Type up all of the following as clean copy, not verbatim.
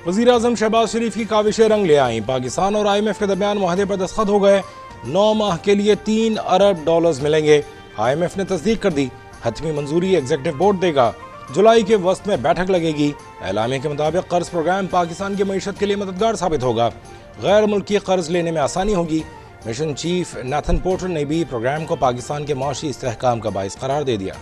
वज़ीर आज़म शहबाज शरीफ की काविशें रंग ले आईं। पाकिस्तान और IMF के दरमियान मुआहदे पर दस्तखत हो गए। 9 माह के लिए $3 अरब मिलेंगे। IMF ने तस्दीक कर दी। हतमी मंजूरी एग्जीक्यूटिव बोर्ड देगा। जुलाई के वस्त में बैठक लगेगी। एलामिया के मुताबिक कर्ज प्रोग्राम पाकिस्तान की मईशत के लिए मददगार साबित होगा। गैर मुल्की कर्ज लेने में आसानी होगी। मिशन चीफ नाथन पोर्टर ने भी प्रोग्राम को पाकिस्तान के माशी इस्तेहकाम का बाइस करार दे दिया।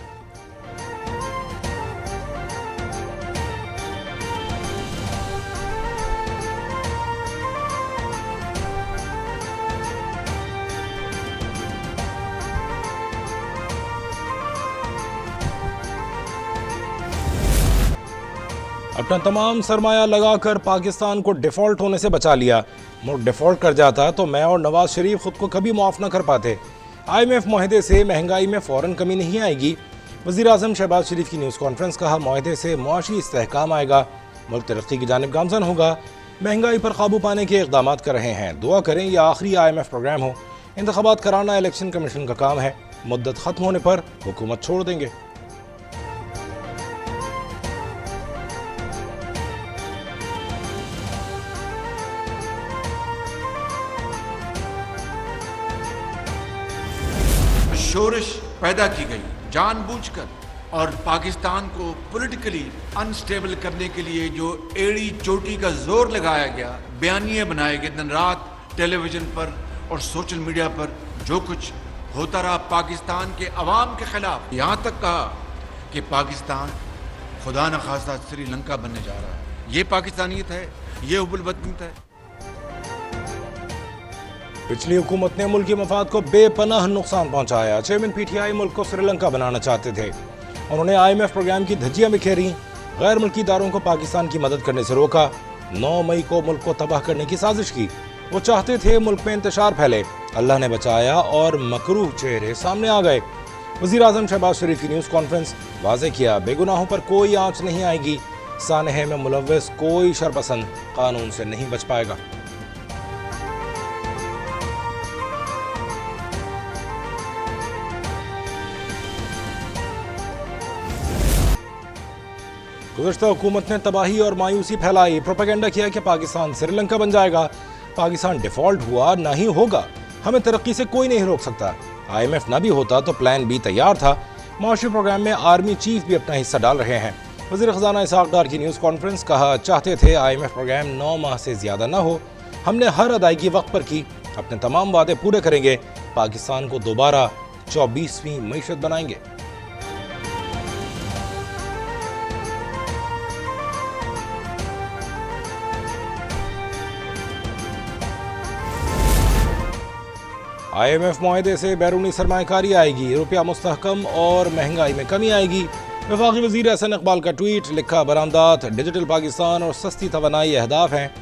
अपना तमाम सरमाया लगाकर पाकिस्तान को डिफॉल्ट होने से बचा लिया। मुल्क डिफॉल्ट कर जाता तो मैं और नवाज शरीफ खुद को कभी माफ़ न कर पाते। IMF मुआहदे से महंगाई में फ़ौरन कमी नहीं आएगी। वज़ीर आज़म शहबाज शरीफ की न्यूज़ कॉन्फ्रेंस। कहा, मुआहदे से मुआशी इस्तेहकाम आएगा, मुल्क तरक्की की जानिब गामज़न होगा। महंगाई पर काबू पाने के इक़दाम कर रहे हैं। दुआ करें यह आखिरी IMF प्रोग्राम हो। इंतख़ाबात कराना इलेक्शन कमीशन का काम है। मुद्दत ख़त्म होने पर हुकूमत छोड़ देंगे। शोरश पैदा की गई जानबूझकर और पाकिस्तान को पॉलिटिकली अनस्टेबल करने के लिए जो एड़ी चोटी का जोर लगाया गया, बयानिए बनाए गए दिन रात टेलीविजन पर और सोशल मीडिया पर, जो कुछ होता रहा पाकिस्तान के अवाम के खिलाफ। यहाँ तक कहा कि पाकिस्तान खुदा न खास्ता श्रीलंका बनने जा रहा है। ये पाकिस्तानियत है, ये हुबुल-वतनीत है। पिछली हुकूमत ने मुल्क के मफाद को बेपनाह नुकसान पहुंचाया। चेयरमैन PTI मुल्क को श्रीलंका बनाना चाहते थे। उन्होंने IMF प्रोग्राम की धज्जियां बिखेरी। गैर मुल्की इदारों को पाकिस्तान की मदद करने से रोका। 9 मई को मुल्क को तबाह करने की साजिश की। वो चाहते थे मुल्क में इंतशार फैले। अल्लाह ने बचाया और मकरूह चेहरे सामने आ गए। वज़ीर आज़म शहबाज शरीफ की न्यूज़ कॉन्फ्रेंस। वाज़ेह किया, बेगुनाहों पर कोई आँच नहीं आएगी। सानहे में मुलव्वस कोई शरपसंद कानून से नहीं बच पाएगा। गुज़श्ता हुकूमत ने तबाही और मायूसी फैलाई। प्रोपेगेंडा किया कि पाकिस्तान श्रीलंका बन जाएगा। पाकिस्तान डिफॉल्ट हुआ ना ही होगा। हमें तरक्की से कोई नहीं रोक सकता। IMF ना भी होता तो प्लान B तैयार था। माशी प्रोग्राम में आर्मी चीफ भी अपना हिस्सा डाल रहे हैं। वज़ीर ख़ज़ाना इसहाक़ डार की न्यूज़ कॉन्फ्रेंस। कहा, चाहते थे IMF प्रोग्राम 9 माह से ज़्यादा ना हो। हमने हर अदायगी वक्त पर की। अपने तमाम वादे पूरे करेंगे। पाकिस्तान को दोबारा 24वीं मईशत बनाएंगे। IMF मुआहदे से बैरूनी सरमायाकारी आएगी। रुपया मुस्तहकम और महंगाई में कमी आएगी। वफाकी वज़ीर एहसन इकबाल का ट्वीट। लिखा, बरामदात डिजिटल पाकिस्तान और सस्ती तवानाई अहदाफ हैं।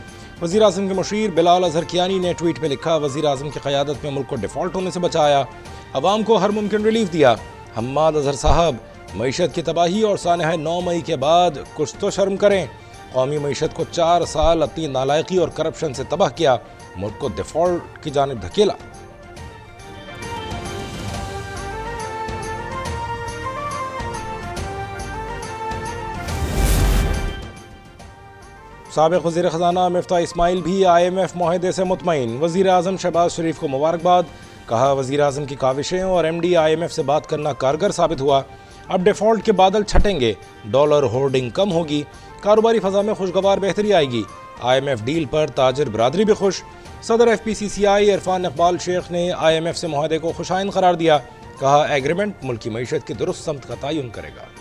वज़ीर आज़म के मुशीर बिलाल अज़हर कियानी ने ट्वीट में लिखा, वज़ीर आज़म की क़यादत में मुल्क को डिफ़ॉल्ट होने से बचाया, अवाम को हर मुमकिन रिलीफ दिया। हम्माद अज़हर साहब, मईशत की तबाही और सानहे 9 मई के बाद कुछ तो शर्म करें। कौमी मईशत को 4 साल अपनी नालायकी और करप्शन से तबाह किया, मुल्क को डिफ़ॉल्ट की जानिब धकेला। साबिक़ वज़ीर ख़ज़ाना मिफ्ता इस्माइल भी IMF मुआहदे से मुतमईन। वज़ीर आज़म शहबाज शरीफ को मुबारकबाद। कहा, वज़ीर आज़म की काविशें और MD IMF से बात करना कारगर साबित हुआ। अब डिफ़ॉल्ट के बादल छटेंगे। डॉलर होर्डिंग कम होगी। कारोबारी फ़ज़ा में खुशगवार बेहतरी आएगी। IMF डील पर ताजिर बरादरी भी खुश। सदर FPCCI इरफान इकबाल शेख ने IMF से मुआहदे को खुशाइन करार दिया। कहा, एग्रीमेंट मुल्क की मईशत की दुरुस्त समत का तयन करेगा।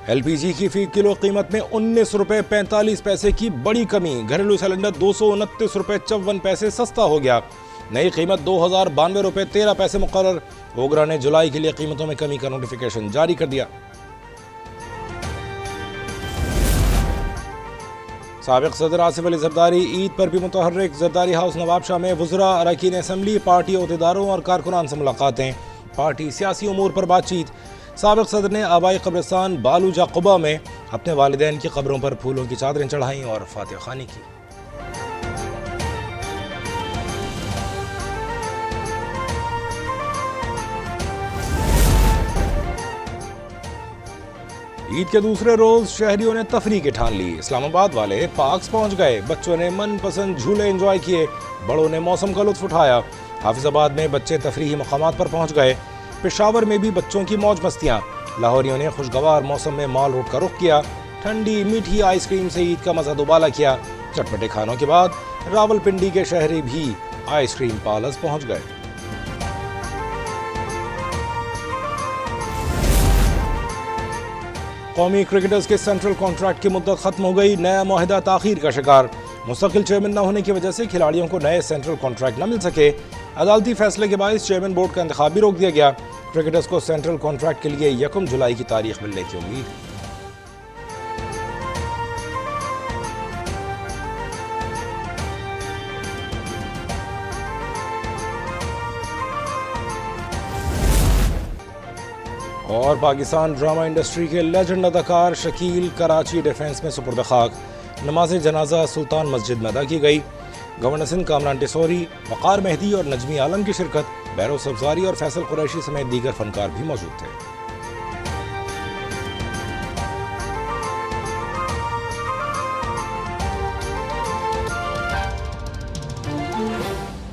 LPG की फी किलो कीमत में 19 रुपये 45 पैसे की बड़ी कमी। घरेलू सिलेंडर 229 रुपये 54 पैसे सस्ता हो गया। नई कीमत 2092 रुपये 13 पैसे मुकर्रर। ओगरा ने जुलाई के लिए कीमतों में कमी का नोटिफिकेशन जारी कर दिया। साबिक़ सदर आसिफ अली जरदारी ईद पर भी मुतहर्रिक। जरदारी हाउस नवाबशाह में वज़रा, अरकान असम्बली, पार्टी अहदेदारों और कारकुनान से मुलाकातें। पार्टी सियासी उमूर पर बातचीत। साबिक़ सदर ने आबाई कब्रिस्तान बालूजा क़ुबा में अपने वालिदैन की कब्रों पर फूलों की चादरें चढ़ाईं और फातिहा ख़ानी की। ईद के दूसरे रोज शहरियों ने तफरीह की ठान ली। इस्लामाबाद वाले पार्क्स पहुंच गए, बच्चों ने मनपसंद झूले एंजॉय किए, बड़ों ने मौसम का लुत्फ उठाया। हाफिजाबाद में बच्चे तफरीही मकामात पर पहुंच गए। पेशावर में भी बच्चों की मौज मस्तियां। लाहौरियों ने खुशगवार मौसम में मॉल रोड का रुख किया, ठंडी मीठी आइसक्रीम से ईद का मजा दोबाला किया। चटपटे खानों के बाद रावलपिंडी के शहरी भी आइसक्रीम पार्लर्स पहुंच गए। कौमी क्रिकेटर्स के सेंट्रल कॉन्ट्रैक्ट की मुद्दत खत्म हो गई, नया मुआहिदा ताखीर का शिकार। मुस्तकिल चेयरमैन न होने की वजह से खिलाड़ियों को नए सेंट्रल कॉन्ट्रैक्ट न मिल सके। अदालती फैसले के बाद चेयरमैन बोर्ड का इंतखाब भी रोक दिया गया। क्रिकेटर्स को सेंट्रल कॉन्ट्रैक्ट के लिए 1 जुलाई की तारीख मिलने की उम्मीद। और पाकिस्तान ड्रामा इंडस्ट्री के लेजेंड अदाकार शकील कराची डिफेंस में सुपुर्द खाक। नमाज जनाजा सुल्तान मस्जिद में अदा की गई। गवर्नर सिंध कामरान टिसोरी, वक़ार मेहदी और नजमी आलम की शिरकत, बैरोस अफजारी और फैसल कुरैशी समेत दीगर फनकार भी मौजूद थे।